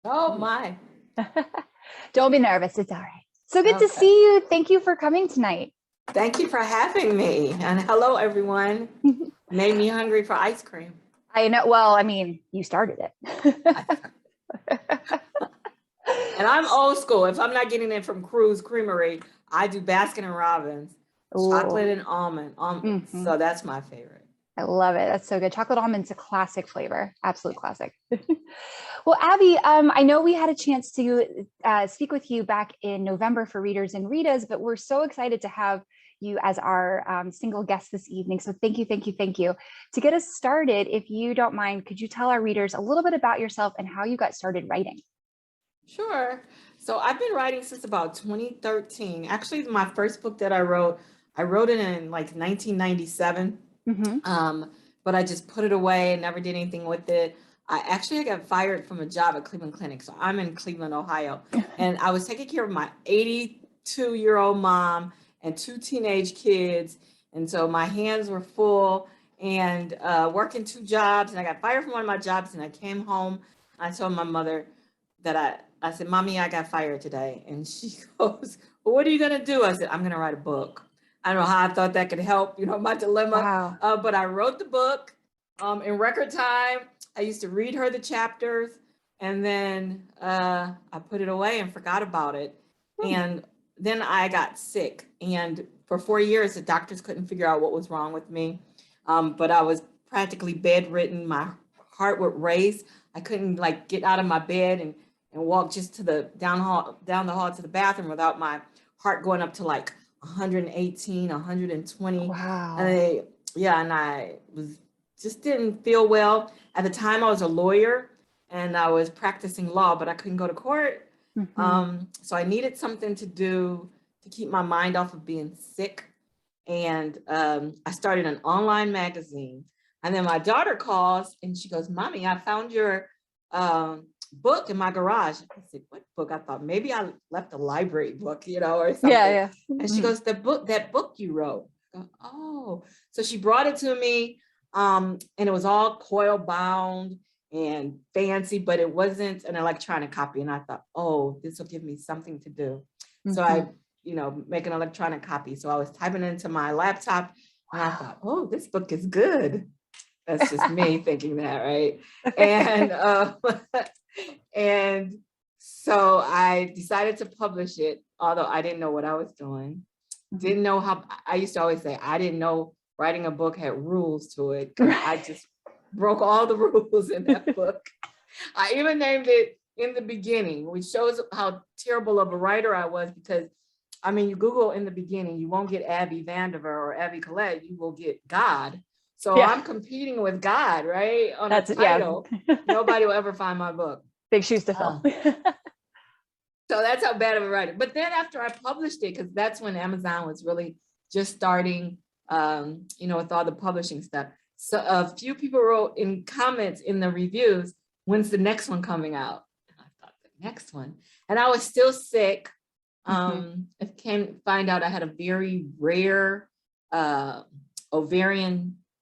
Oh my. Don't be nervous. It's all right. So good to Okay. see you. Thank you for coming tonight. Thank you for having me. And hello, everyone. Made me hungry for ice cream. I know. Well, I mean, you started it. And I'm old school. If I'm not getting it from Cruz Creamery, I do Baskin and Robbins, chocolate and almond. So that's my favorite. I love it. That's so good. Chocolate almond's a classic flavor. Absolute classic. Well, Abby, I know we had a chance to speak with you back in November for Readers and Readas, but we're so excited to have you as our single guest this evening. So thank you, thank you, thank you. To get us started, if you don't mind, could you tell our readers a little bit about yourself and how you got started writing? Sure. So I've been writing since about 2013. Actually, my first book that I wrote it in like 1997. But I just put it away and never did anything with it. I got fired from a job at Cleveland Clinic. So I'm in Cleveland, Ohio. And I was taking care of my 82-year-old mom and 2 teenage kids. And so my hands were full and working 2 jobs. And I got fired from one of my jobs and I came home. I told my mother that I said, Mommy, I got fired today. And she goes, well, what are you going to do? I said, I'm going to write a book. I don't know how I thought that could help, my dilemma. Wow. But I wrote the book in record time. I used to read her the chapters, and then I put it away and forgot about it. And then I got sick. And for 4 years, the doctors couldn't figure out what was wrong with me. But I was practically bedridden. My heart would race. I couldn't get out of my bed and walk just to the down the hall to the bathroom without my heart going up to 118, 120. Wow. And I just didn't feel well. At the time, I was a lawyer and I was practicing law, but I couldn't go to court. So I needed something to do to keep my mind off of being sick. And I started an online magazine. And then my daughter calls and she goes, Mommy, I found your book in my garage. I said, what book? I thought maybe I left a library book, or something. Yeah. And she goes, that book you wrote. I go, oh. So she brought it to me, and it was all coil bound and fancy, but it wasn't an electronic copy. And I thought, oh, this will give me something to do. So I, make an electronic copy. So I was typing into my laptop and I thought, oh, this book is good. That's just me thinking that, right? And so I decided to publish it, although I didn't know what I was doing. Didn't know how. I used to always say I didn't know writing a book had rules to it. I just broke all the rules in that book. I even named it In the Beginning, which shows how terrible of a writer I was, because you Google In the Beginning, you won't get Abby Vandiver or Abby Collette, you will get God. So I'm competing with God, right? On a title. Yeah. Nobody will ever find my book. Big shoes to fill. So that's how bad of a writer. But then after I published it, because that's when Amazon was really just starting, with all the publishing stuff. So a few people wrote in comments in the reviews, when's the next one coming out? And I thought, the next one. And I was still sick. I came find out I had a very rare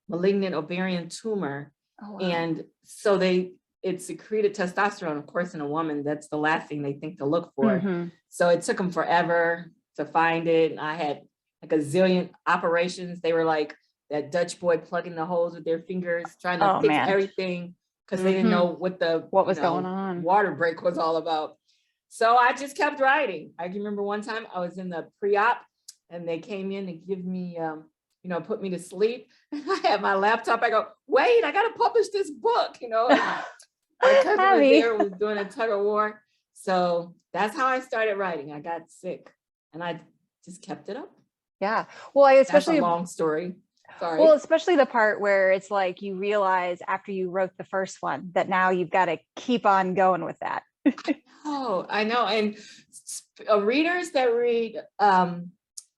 malignant ovarian tumor. Oh, wow. And so it secreted testosterone. Of course, in a woman, that's the last thing they think to look for. So it took them forever to find it. And I had a zillion operations. They were like that Dutch boy plugging the holes with their fingers, trying to fix everything because they didn't know what was going on. Water break was all about. So I just kept writing. I can remember one time I was in the pre-op and they came in to give me, put me to sleep. I had my laptop. I go, wait, I got to publish this book, My cousin was there, was doing a tug of war. So that's how I started writing. I got sick and I just kept it up. Yeah. Well, especially that's a long story. Sorry. Well, especially the part where it's like you realize after you wrote the first one that now you've got to keep on going with that. Oh, I know. And readers that read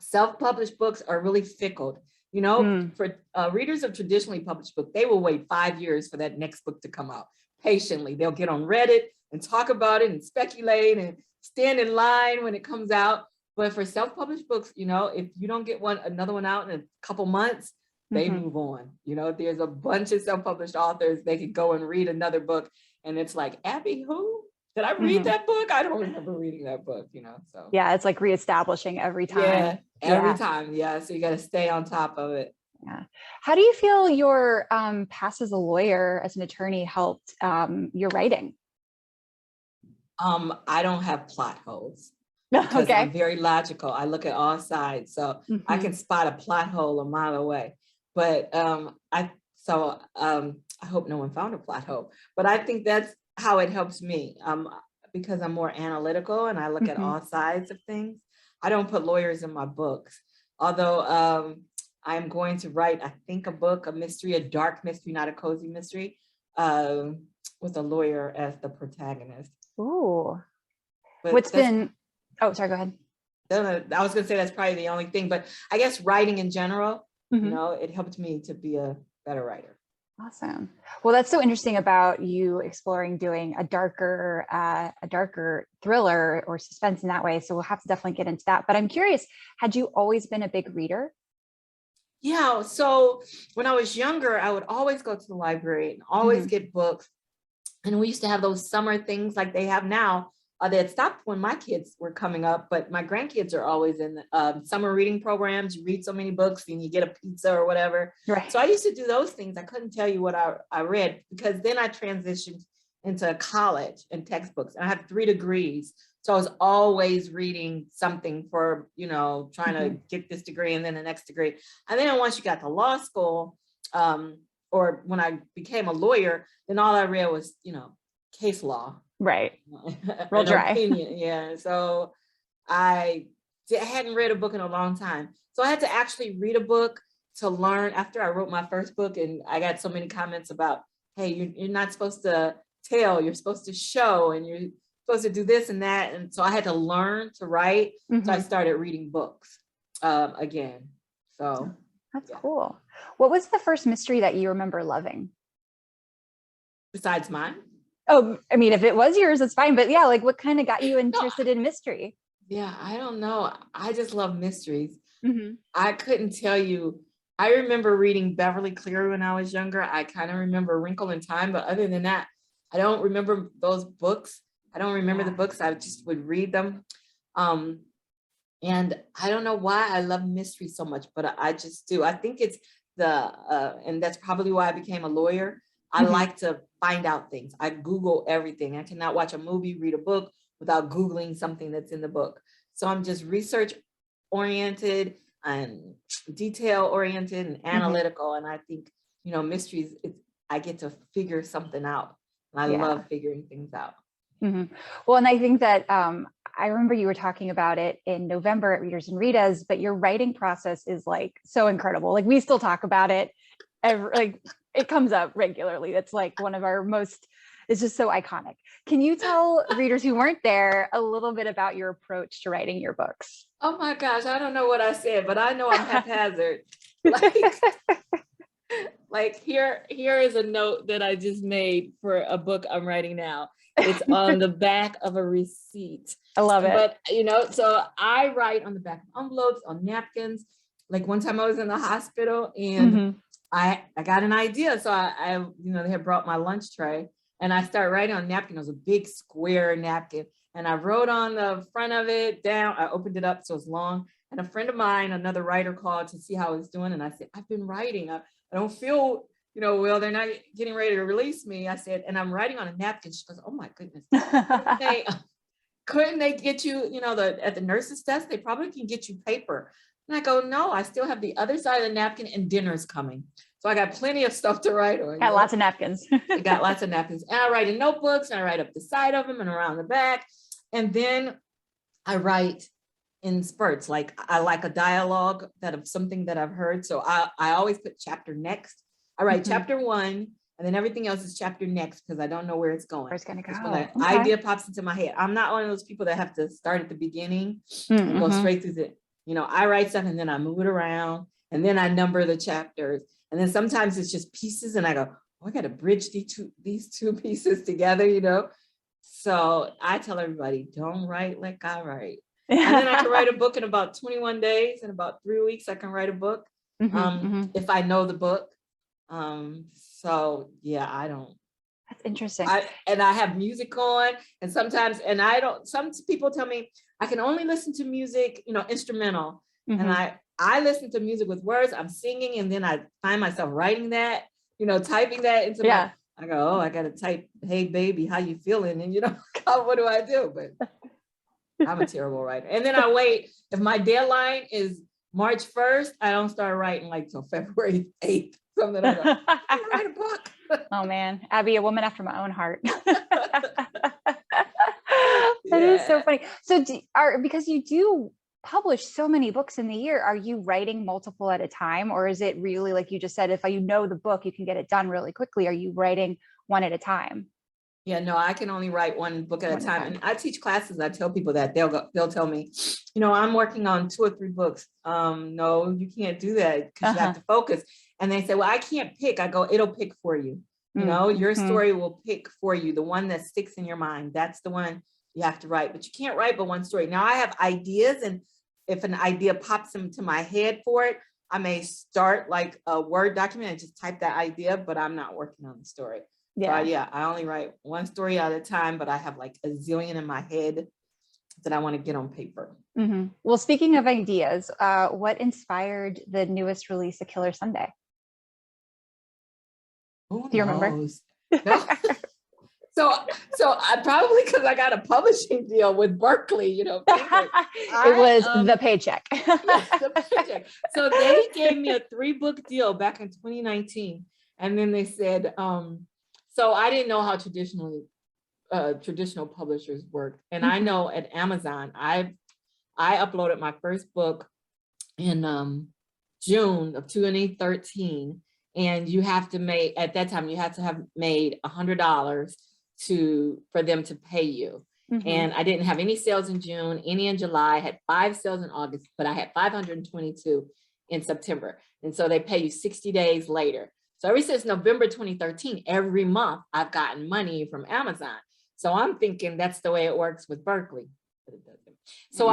self-published books are really fickle. For readers of traditionally published books, they will wait 5 years for that next book to come out patiently. They'll get on Reddit and talk about it and speculate and stand in line when it comes out. But for self-published books, if you don't get another one out in a couple months, they move on. You know, there's a bunch of self-published authors, they could go and read another book and it's like, Abby, who? Did I read that book? I don't remember reading that book, you know, so. Yeah, it's like reestablishing every time. Yeah, every time. Yeah, so you got to stay on top of it. Yeah. How do you feel your past as a lawyer, as an attorney, helped your writing? I don't have plot holes because I'm very logical. I look at all sides, so I can spot a plot hole a mile away. But I hope no one found a plot hole. But I think that's how it helps me because I'm more analytical and I look at all sides of things. I don't put lawyers in my books, although I'm going to write, I think, a mystery, a dark mystery, not a cozy mystery, with a lawyer as the protagonist. Ooh. But oh, sorry, go ahead. I was gonna say that's probably the only thing, but I guess writing in general, you know, it helped me to be a better writer. Awesome. Well, that's so interesting about you exploring doing a darker thriller or suspense in that way. So we'll have to definitely get into that. But I'm curious, had you always been a big reader? Yeah. So when I was younger, I would always go to the library and always get books. And we used to have those summer things like they have now. They had stopped when my kids were coming up, but my grandkids are always in summer reading programs. You read so many books and you get a pizza or whatever. Right. So I used to do those things. I couldn't tell you what I read because then I transitioned into college and textbooks. And I have 3 degrees. So I was always reading something for, you know, trying to get this degree and then the next degree. And then once you got to law school, or when I became a lawyer, then all I read was, you know, case law. Right. Real dry. Opinion. Yeah. So I hadn't read a book in a long time. So I had to actually read a book to learn after I wrote my first book. And I got so many comments about, hey, you're not supposed to tell, you're supposed to show, and you're supposed to do this and that. And so I had to learn to write. So I started reading books again. So that's cool. What was the first mystery that you remember loving? Besides mine? Oh, I mean, if it was yours, it's fine. But yeah, like what kind of got you interested in mystery? Yeah, I don't know. I just love mysteries. I couldn't tell you. I remember reading Beverly Cleary when I was younger. I kind of remember Wrinkle in Time, but other than that, I don't remember those books. I don't remember the books. I just would read them. And I don't know why I love mystery so much, but I just do. I think it's and that's probably why I became a lawyer. I like to find out things. I Google everything. I cannot watch a movie, read a book without Googling something that's in the book. So I'm just research oriented and detail oriented and analytical. And I think, you know, mysteries, I get to figure something out. And I love figuring things out. Well, and I think that I remember you were talking about it in November at Readers and Readas, but your writing process is like so incredible. Like we still talk about it. It comes up regularly. It's like one of our most, it's just so iconic. Can you tell readers who weren't there a little bit about your approach to writing your books? Oh my gosh, I don't know what I said, but I know I'm haphazard. Like here is a note that I just made for a book I'm writing now. It's on the back of a receipt. I love it. But, you know, so I write on the back of envelopes, on napkins. Like one time I was in the hospital and I got an idea. So I you know, they had brought my lunch tray and I started writing on a napkin. It was a big square napkin. And I wrote on the front of it down. I opened it up so it's long. And a friend of mine, another writer, called to see how I was doing. And I said, I've been writing. I don't feel, you know, well, they're not getting ready to release me. I said, and I'm writing on a napkin. She goes, oh my goodness. Couldn't they get you, you know, at the nurse's desk, they probably can get you paper. And I go, no, I still have the other side of the napkin and dinner's coming. So I got plenty of stuff to write on. Got lots of napkins. I got lots of napkins. And I write in notebooks and I write up the side of them and around the back. And then I write in spurts. Like I like a dialogue of something that I've heard. So I always put chapter next. I write chapter 1 and then everything else is chapter next because I don't know where it's going. Where it's going to go. When an idea pops into my head. I'm not one of those people that have to start at the beginning and go straight through it. You know, I write stuff and then I move it around and then I number the chapters. And then sometimes it's just pieces and I go, oh, I got to bridge these two pieces together, you know? So I tell everybody, don't write like I write. And then I can write a book in about 21 days. In about 3 weeks, I can write a book. Mm-hmm. if I know the book. So yeah, I don't. That's interesting. And I have music on, and sometimes, and I don't, some people tell me I can only listen to music, you know, instrumental. And I listen to music with words, I'm singing, and then I find myself writing that, you know, typing that into my, I go, oh, I got to type, hey baby, how you feeling? And you know, what do I do? But I'm a terrible writer. And then I wait, if my deadline is March 1st, I don't start writing like till February 8th. Something I go, I'm gonna write a book. Oh man, Abby, a woman after my own heart. That is so funny. So because you do publish so many books in the year, are you writing multiple at a time? Or is it really, like you just said, if you know the book, you can get it done really quickly? Are you writing one at a time? Yeah, no, I can only write one book at a time. And I teach classes. I tell people that they'll tell me, you know, I'm working on 2 or 3 books. No, you can't do that because you have to focus. And they say, well, I can't pick. I go, it'll pick for you. You know, your story will pick for you. The one that sticks in your mind, that's the one you have to write. But you can't write but one story. Now I have ideas, and if an idea pops into my head for it, I may start like a Word document and just type that idea, but I'm not working on the story. Yeah. So I only write one story at a time, but I have like a zillion in my head that I want to get on paper. Well, speaking of ideas, what inspired the newest release, A Killer Sundae? Do you remember? No. So I probably, because I got a publishing deal with Berkeley, you know. It was the paycheck. Yes, the paycheck. So they gave me a 3-book deal back in 2019. And then they said, so I didn't know how traditional publishers work. And I know at Amazon, I uploaded my first book in June of 2013. And you have to make, at that time, you had to have made $100 for them to pay you. And I didn't have any sales in June, any in July. I had 5 sales in August, but I had 522 in September. And so they pay you 60 days later. So ever since November 2013, every month I've gotten money from Amazon. So I'm thinking that's the way it works with Berkeley, but it doesn't. So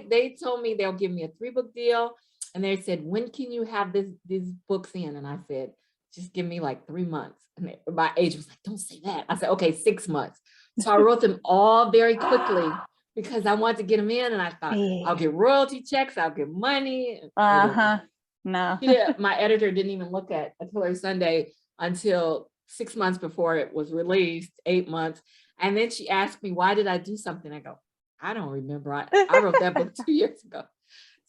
they told me they'll give me a 3-book deal. And they said, when can you have these books in? And I said, just give me like 3 months. And my agent was like, don't say that. I said, okay, 6 months. So I wrote them all very quickly because I wanted to get them in. And I thought, I'll get royalty checks, I'll get money. No. My editor didn't even look at A Killer Sundae until 6 months before it was released, 8 months. And then she asked me, why did I do something? I go, I don't remember. I wrote that book 2 years ago.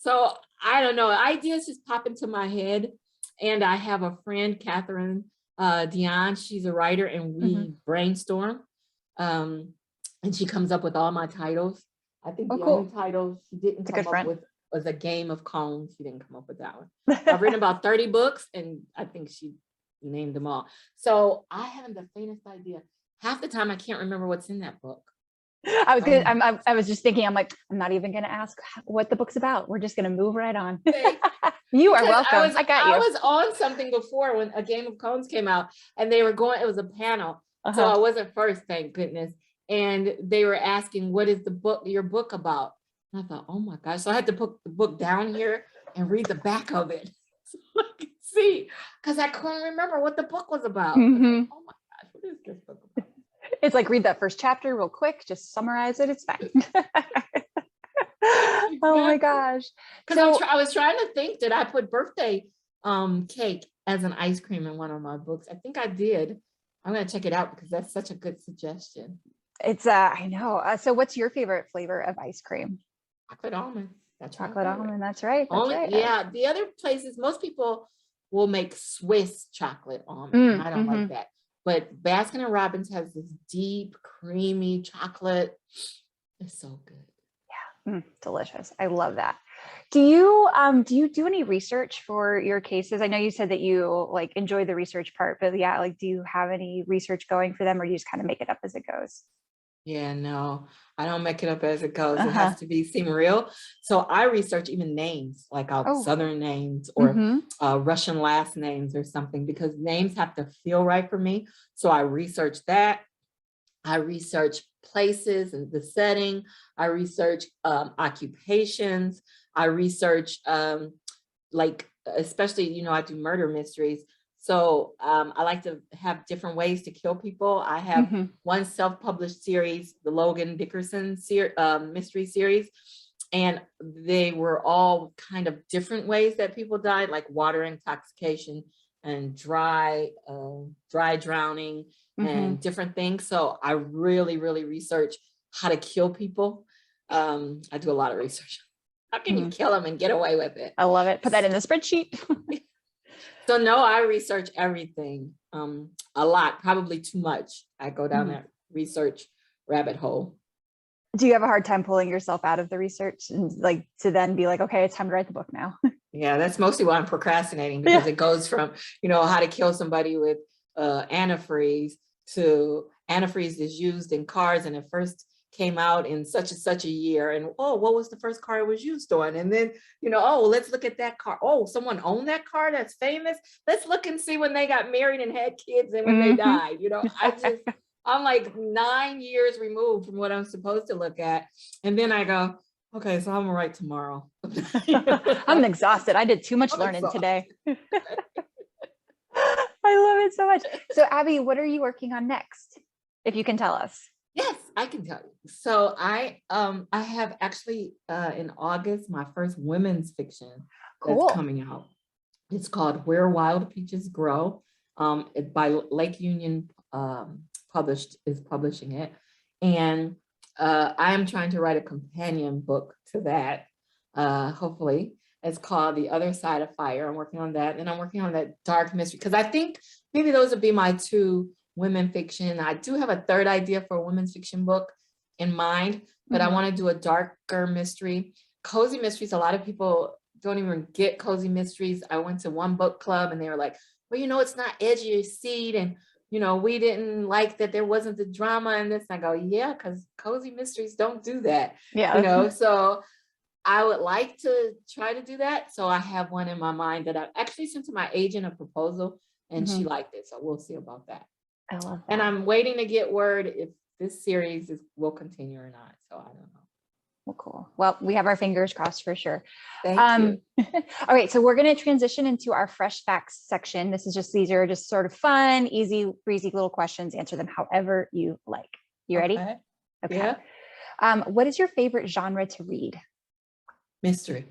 So I don't know, ideas just pop into my head. And I have a friend, Catherine Dion, she's a writer, and we brainstorm. And she comes up with all my titles. I think the only title she didn't come up with was A Game of Cones. She didn't come up with that one. I've written about 30 books, and I think she named them all. So I haven't the faintest idea. Half the time I can't remember what's in that book. I was just thinking, I'm like, I'm not even going to ask what the book's about. We're just going to move right on. You are welcome. I got you. I was on something before when A Game of Cones came out, and they were going, it was a panel. So I wasn't first, thank goodness. And they were asking, what is your book about? And I thought, oh my gosh. So I had to put the book down here and read the back of it. So I could see, because I couldn't remember what the book was about. Like, oh my gosh, what is this book about? It's like, read that first chapter real quick, just summarize it, it's fine. Oh my gosh. Because I was trying to think, did I put birthday cake as an ice cream in one of my books? I think I did. I'm going to check it out because that's such a good suggestion. It's I know. So what's your favorite flavor of ice cream? Chocolate almond. Chocolate almond, that's right. Yeah, the other places, most people will make Swiss chocolate almond. I don't like that. But Baskin and Robbins has this deep, creamy chocolate. It's so good. Yeah, delicious. I love that. Do you do any research for your cases? I know you said that you like enjoy the research part, but yeah, like, do you have any research going for them, or do you just kind of make it up as it goes? Yeah, no, I don't make it up as it goes. It has to seem real. So I research even names, like Southern names or Russian last names or something, because names have to feel right for me. So I research that. I research places and the setting. I research occupations. I research like especially, you know, I do murder mysteries. So I like to have different ways to kill people. I have one self-published series, the Logan Dickerson mystery series, and they were all kind of different ways that people died, like water intoxication and dry drowning and different things. So I really, really research how to kill people. I do a lot of research. How can you kill them and get away with it? I love it. Put that in the spreadsheet. So no, I research everything, a lot, probably too much. I go down that research rabbit hole. Do you have a hard time pulling yourself out of the research and like to then be like, okay, it's time to write the book now? Yeah, that's mostly why I'm procrastinating, because it goes from, you know, how to kill somebody with antifreeze to antifreeze is used in cars, and it first came out in such and such a year, and oh, what was the first car it was used on? And then, you know, oh, let's look at that car. Oh, someone owned that car that's famous. Let's look and see when they got married and had kids and when they died. You know, I'm like 9 years removed from what I'm supposed to look at. And then I go, okay, so I'm gonna write tomorrow. I'm exhausted. I did too much learning today. I love it so much. So Abby, what are you working on next? If you can tell us. Yes, I can tell you. So I have actually in August my first women's fiction that's coming out. It's called Where Wild Peaches Grow. It by Lake Union is publishing it, and I am trying to write a companion book to that. Hopefully, it's called The Other Side of Fire. I'm working on that, and I'm working on that dark mystery because I think maybe those would be my two women fiction. I do have a third idea for a women's fiction book in mind, but I want to do a darker mystery. Cozy mysteries, a lot of people don't even get cozy mysteries. I went to one book club and they were like, well, you know, it's not edgy or seed, and you know, we didn't like that there wasn't the drama in this. And I go, yeah, because cozy mysteries don't do that. Yeah. You know, so I would like to try to do that. So I have one in my mind that I actually sent to my agent a proposal, and she liked it. So we'll see about that. I love that. And I'm waiting to get word if this series will continue or not. So I don't know. Well, cool. Well, we have our fingers crossed for sure. Thank you. All right, so we're going to transition into our fresh facts section. These are just sort of fun, easy, breezy little questions. Answer them however you like. You ready? Okay. Okay. Yeah. What is your favorite genre to read? Mystery.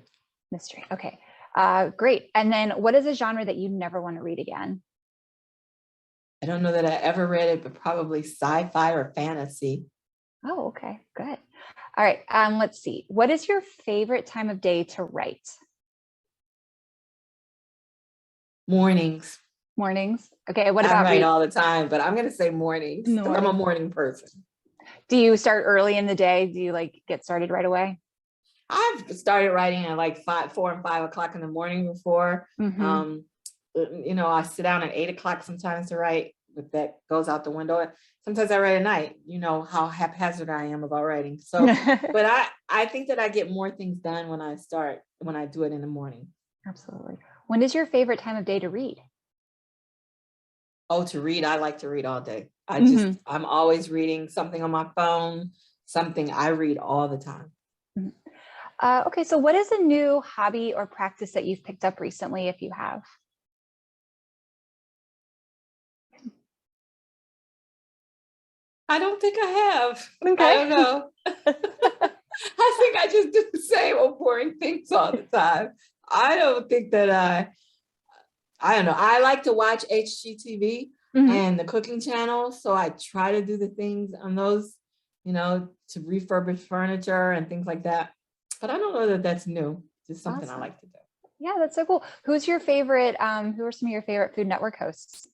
Mystery. Okay. Great. And then what is a genre that you never want to read again? I don't know that I ever read it, but probably sci-fi or fantasy. Oh, okay. Good. All right. Let's see. What is your favorite time of day to write? Mornings. Mornings. Okay. What about I write all the time, but I'm going to say mornings because I'm a morning person. Do you start early in the day? Do you like get started right away? I've started writing at like 4 and 5 o'clock in the morning before. You know, I sit down at 8 o'clock sometimes to write, but that goes out the window. Sometimes I write at night. You know how haphazard I am about writing. So, but I think that I get more things done when I do it in the morning. Absolutely. When is your favorite time of day to read? Oh, to read, I like to read all day. I'm always reading something on my phone, something I read all the time. Okay, so what is a new hobby or practice that you've picked up recently, if you have? I don't think I have. Okay. I don't know. I think I just do the same old boring things all the time. I don't think that I don't know. I like to watch HGTV and the cooking channel. So I try to do the things on those, you know, to refurbish furniture and things like that. But I don't know that that's new. Just something I like to do. Yeah, that's so cool. Who's your favorite? Who are some of your favorite Food Network hosts?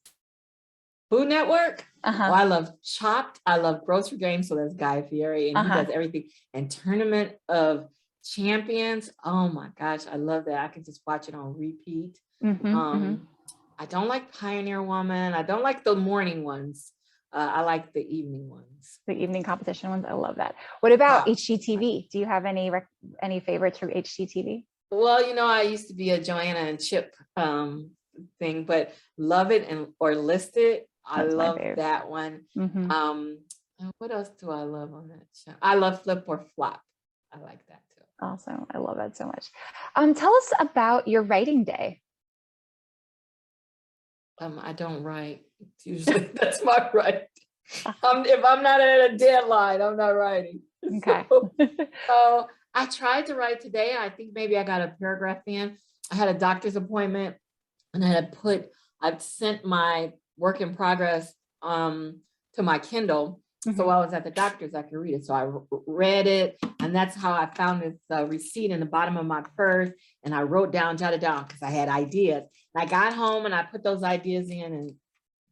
Food Network? Well, I love Chopped. I love Grocery Games. So that's Guy Fieri, and he does everything. And Tournament of Champions. Oh my gosh, I love that. I can just watch it on repeat. I don't like Pioneer Woman. I don't like the morning ones. I like the evening ones. The evening competition ones. I love that. What about HGTV? Do you have any favorites from HGTV? Well, you know, I used to be a Joanna and Chip thing, but Love It or List It. I love that one. What else do I love on that show? I love Flip or Flop. I like that too. Awesome. I love that so much. Tell us about your writing day. I don't write. It's usually that's my right. If I'm not at a deadline, I'm not writing. Okay. So I tried to write today. I think maybe I got a paragraph in. I had a doctor's appointment and I'd sent my work in progress to my Kindle. So while I was at the doctor's, I could read it. So I read it, and that's how I found this receipt in the bottom of my purse. And I wrote down, jotted down, because I had ideas. And I got home and I put those ideas in, and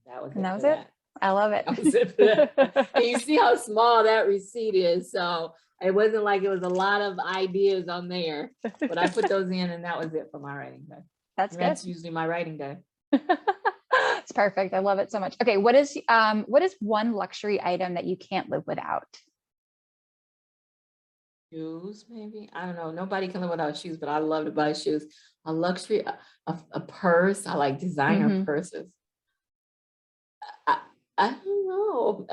that was it. And that was it. I love it. That was it for that. And you see how small that receipt is. So it wasn't like it was a lot of ideas on there, but I put those in, and that was it for my writing day. That's usually my writing day. It's perfect. I love it so much. Okay, what is one luxury item that you can't live without? Shoes, maybe. I don't know. Nobody can live without shoes, but I love to buy shoes. A luxury, a purse. I like designer purses. I don't know.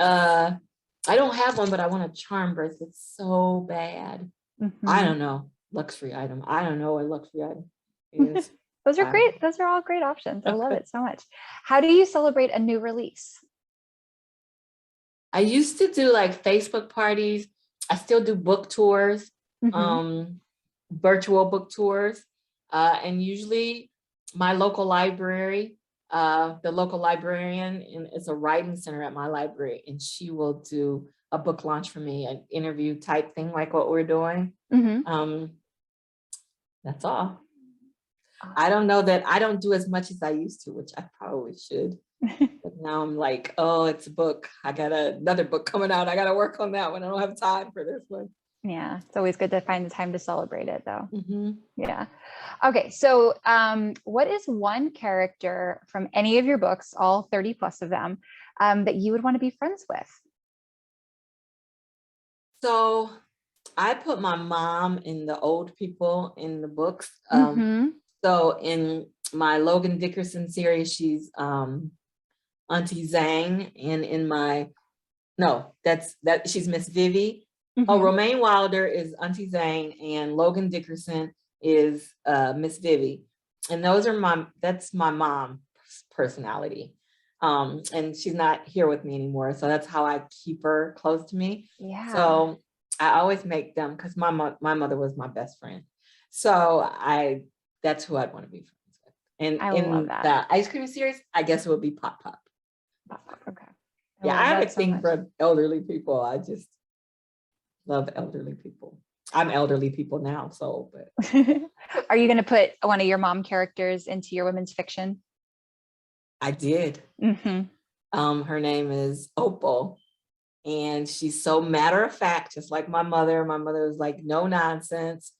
I don't have one, but I want a charm bracelet so bad. I don't know. Luxury item. I don't know what luxury item is. Those are great. Those are all great options. I love it so much. How do you celebrate a new release? I used to do like Facebook parties. I still do book tours, virtual book tours. And usually my local library, the local librarian, and it's a writing center at my library, and she will do a book launch for me, an interview type thing like what we're doing. That's all. I don't know that I don't do as much as I used to, which I probably should. But now I'm like, oh, it's a book. I got another book coming out. I got to work on that one. I don't have time for this one. Yeah, it's always good to find the time to celebrate it, though. Yeah. Okay, so what is one character from any of your books, all 30 plus of them, that you would want to be friends with? So I put my mom in the old people in the books. So in my Logan Dickerson series, she's Auntie Zhang, and in my, she's Miss Vivi. Oh, Romaine Wilder is Auntie Zhang, and Logan Dickerson is Miss Vivi. And that's my mom's personality. And she's not here with me anymore. So that's how I keep her close to me. Yeah. So I always make them, because my mother was my best friend. So that's who I'd want to be friends with. And in the ice cream series, I guess it would be Pop Pop. Pop Pop, okay. Yeah, I have a thing for elderly people. I just love elderly people. I'm elderly people now, so. But. Are you going to put one of your mom characters into your women's fiction? I did. Her name is Opal, and she's so matter of fact, just like my mother. My mother was like, no nonsense.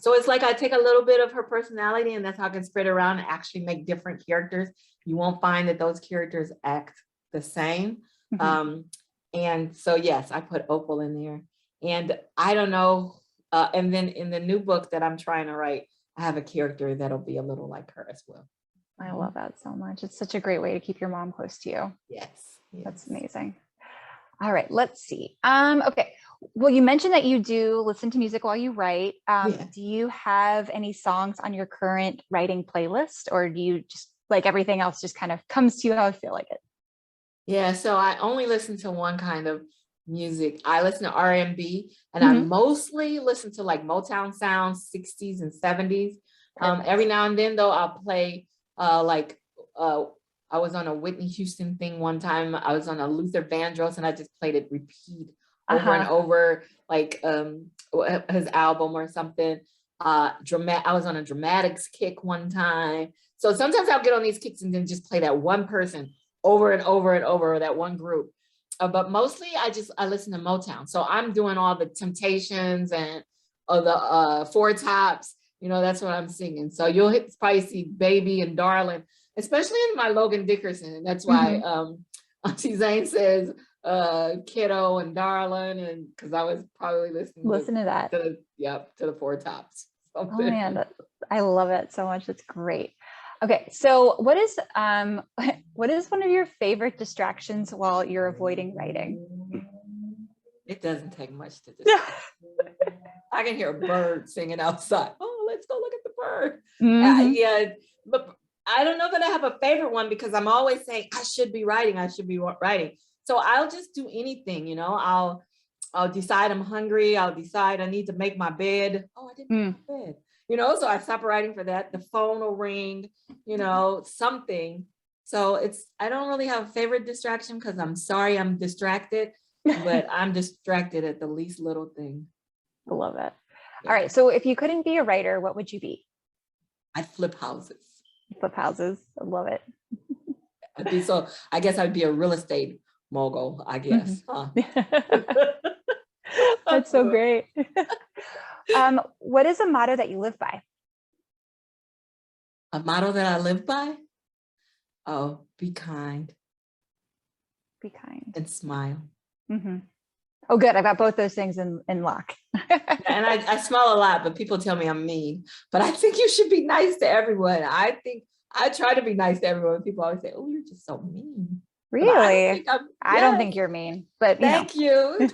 So it's like I take a little bit of her personality, and that's how I can spread it around and actually make different characters. You won't find that those characters act the same. And so, yes, I put Opal in there. And I don't know. And then in the new book that I'm trying to write, I have a character that'll be a little like her as well. I love that so much. It's such a great way to keep your mom close to you. Yes. That's amazing. All right, let's see. Okay. Well, you mentioned that you do listen to music while you write. Do you have any songs on your current writing playlist, or do you just, like, everything else just kind of comes to you how I feel like it? Yeah, so I only listen to one kind of music. I listen to R&B, and I mostly listen to like Motown sounds, 60s and 70s. Every now and then, though, I'll play I was on a Whitney Houston thing one time. I was on a Luther Vandross, and I just played it repeat over and over, like his album or something. I was on a Dramatics kick one time. So sometimes I'll get on these kicks and then just play that one person over and over and over, that one group. But mostly I listen to Motown. So I'm doing all the Temptations and the Four Tops. That's what I'm singing. So you'll probably see Baby and Darling, especially in my Logan Dickerson. And that's why Auntie Zane says Kiddo and Darling, and because I was probably listening to that. To the Four Tops. Something. Oh man, I love it so much. It's great. Okay, so what is one of your favorite distractions while you're avoiding writing? It doesn't take much to distract. I can hear a bird singing outside. Oh, let's go look at the bird. Yeah, but I don't know that I have a favorite one because I'm always saying I should be writing. I should be writing. So I'll just do anything, you know, I'll decide I'm hungry. I'll decide I need to make my bed. Oh, I didn't make my bed, you know, so I stop writing for that. The phone will ring, you know, something. So I don't really have a favorite distraction because I'm sorry I'm distracted, but I'm distracted at the least little thing. I love it. Yeah. All right. So if you couldn't be a writer, what would you be? I'd flip houses. Flip houses. I love it. I guess I'd be a real estate mogul, I guess. Huh? That's so great. What is a motto that you live by? A motto that I live by? Oh, be kind. Be kind. And smile. Oh, good. I got both those things in lock. And I smile a lot, but people tell me I'm mean. But I think you should be nice to everyone. I try to be nice to everyone. People always say, "Oh, you're just so mean." Really? I don't think you're mean, but thank you.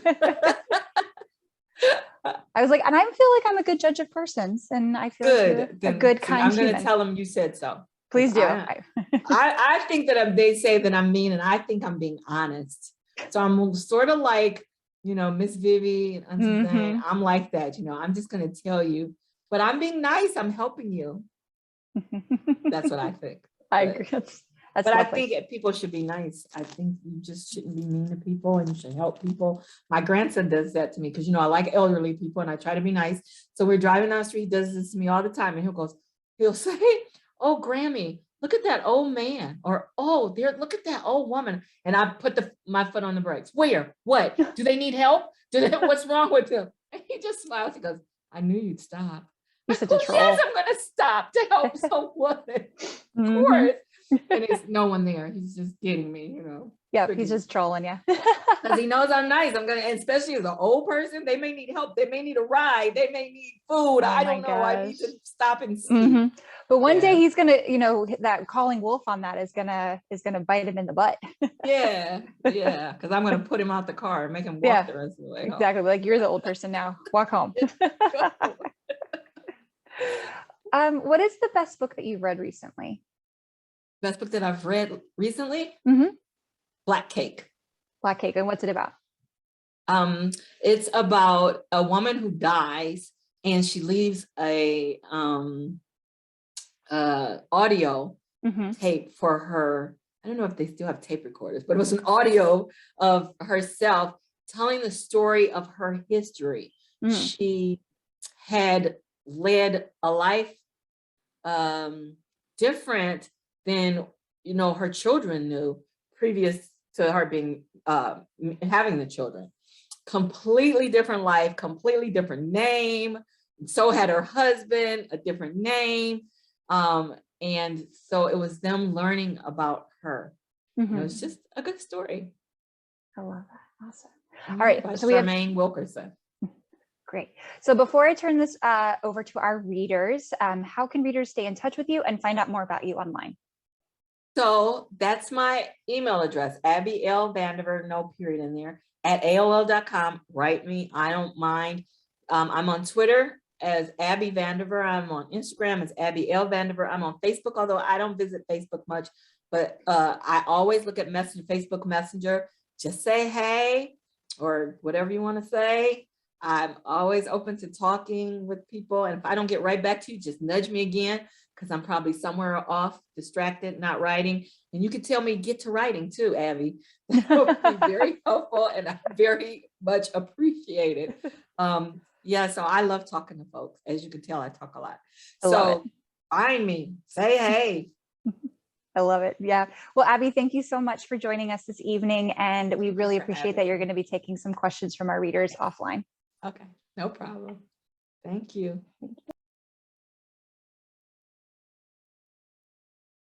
I was like, and I feel like I'm a good judge of persons, and I feel like you're a good, kind I'm going human. to tell them you said so. Please do. I think that they say that I'm mean, and I think I'm being honest. So I'm sort of like, you know, Miss Vivi and Suzanne. I'm like that, you know, I'm just going to tell you, but I'm being nice. I'm helping you. That's what I think. I agree. That's but lovely. I think people should be nice. I think you just shouldn't be mean to people and you should help people. My grandson does that to me because, you know, I like elderly people and I try to be nice. So we're driving down the street, he does this to me all the time. And he'll say, "Oh, Grammy, look at that old man," or, "Oh, look at that old woman." And I put my foot on the brakes. Where? What? Do they need help? What's wrong with them? And he just smiles. He goes, "I knew you'd stop." You're such a troll. Yes, I'm going to stop to help someone. Of course. And it's no one there. He's just getting me, you know. Yeah, he's just trolling you. Because he knows I'm nice. I'm gonna, especially as an old person, they may need help. They may need a ride. They may need food. I don't know. I need to stop and see. But one day he's gonna, you know, that calling wolf on that is gonna bite him in the butt. Yeah. Because I'm gonna put him out the car and make him walk the rest of the way home. Exactly. Like, you're the old person now. Walk home. What is the best book that you've read recently? Best book that I've read recently? Black Cake. Black Cake. And what's it about? It's about a woman who dies and she leaves a audio tape for her. I don't know if they still have tape recorders, but it was an audio of herself telling the story of her history. She had led a life different than, you know, her children knew previous to her being having the children. Completely different life, completely different name. So had her husband, a different name. And so it was them learning about her. It was just a good story. I love that. Awesome. All right. By So Charmaine Wilkerson. Great. So before I turn this over to our readers, how can readers stay in touch with you and find out more about you online? So that's my email address, Abby L. Vandiver, no period in there, at AOL.com. Write me. I don't mind. I'm on Twitter as Abby Vandiver. I'm on Instagram as Abby L. Vandiver. I'm on Facebook, although I don't visit Facebook much, but I always look at Facebook Messenger. Just say hey, or whatever you want to say. I'm always open to talking with people. And if I don't get right back to you, just nudge me again, because I'm probably somewhere off, distracted, not writing. And you can tell me, get to writing too, Abby. That would be very helpful and I very much appreciate it. Yeah, so I love talking to folks. As you can tell, I talk a lot. So find me, say hey. I love it. Yeah. Well, Abby, thank you so much for joining us this evening. And we really appreciate that you're going to be taking some questions from our readers offline. Okay, no problem. Thank you.